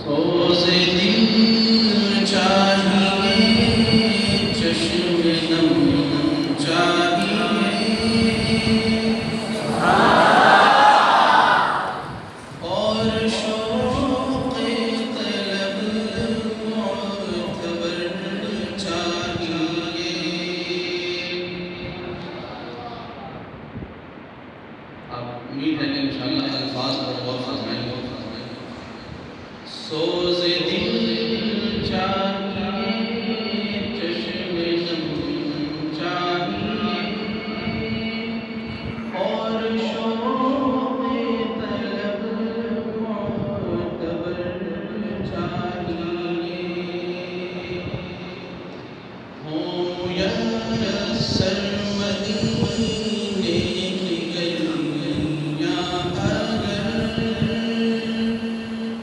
روز دل چاہیے چشم نم چاہیے اور شوق طلب معتبر چاہیے. اب امید ہے کہ انشاءاللہ الفاظ پر غور فرمائیں گے. سوز دل چاہیے چشم نم چاہیے اور شوق طلب معتبر چاہیے. ہوں یسر مدینے کی گلیاں اگر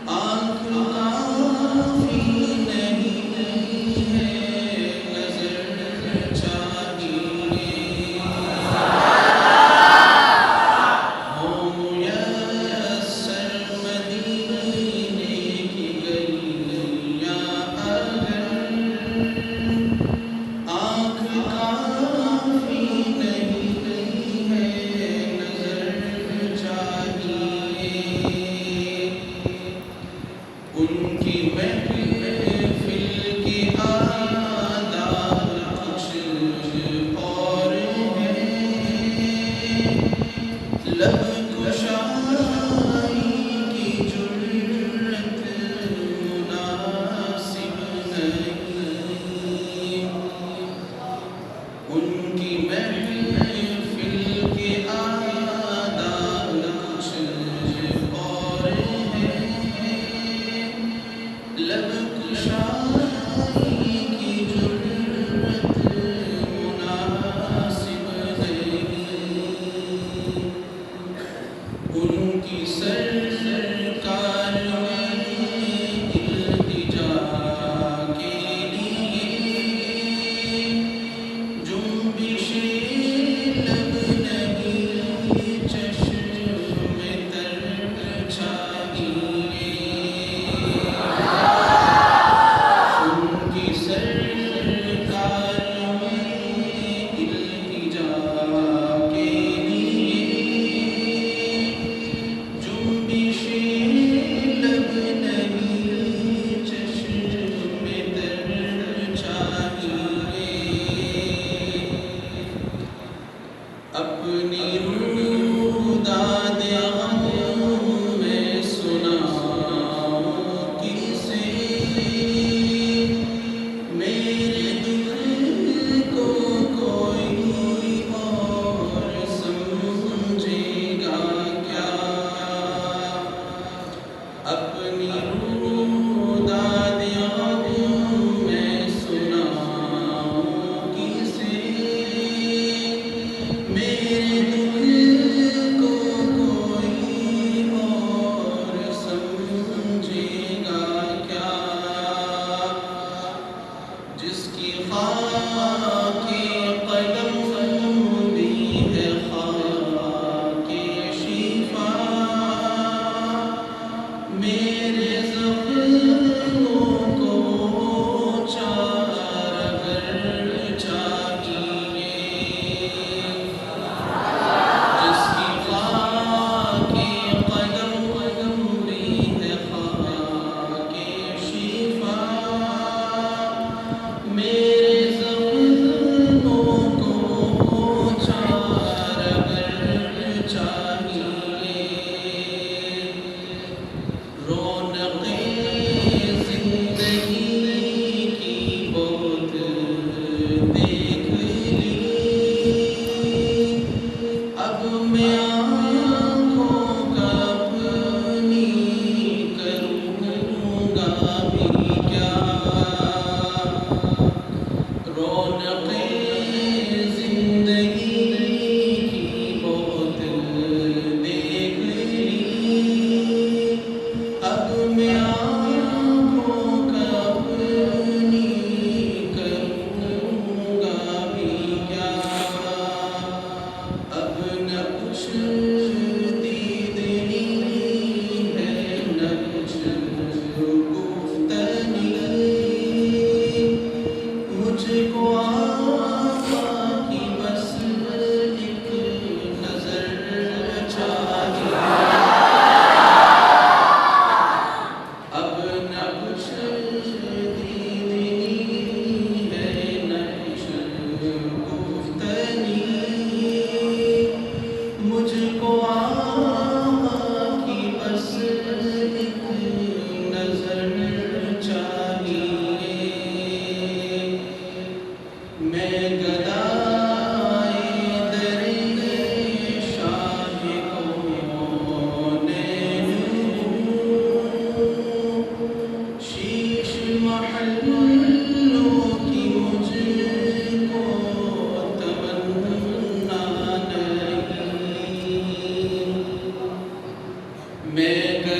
آنکھ کافی نہیں ہے نظر چاہیے. ہوں یسر مدینے کی گلیاں اگر آنکھ کافی نہیں ہے نظر چاہیے. ان کی محفل کی آداب کچھ اور ہیں. لب کشائی کی جرت مناسب نہیں. ان کی محفل کے آداب کچھ اور ہیں. لب کشائی کی جرت مناسب نہیں. ان کی سرکار میں التجا کے لیے جنبش لب نہیں چشم تر چاہیے. ان کی سرکار میں التجا کے لیے جنبش لب نہیں چشم تر چاہیے. اپنی روداد غم میں سناؤں کسے میرے دل کو کوئی اور سمجھے گا کیا. اپنی روداد غم میں سناؤں کسے میرے دل کو کوئی اور سمجھے گا کیا. جس کی خاک قدم بھی ہے خاک شفا میرے زخموں کو چارگر چاہیے. جس کی خاک قدم بھی ہے خاک شفا میرے زخموں کو چارگر چاہیے. رو مجھ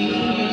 العالمين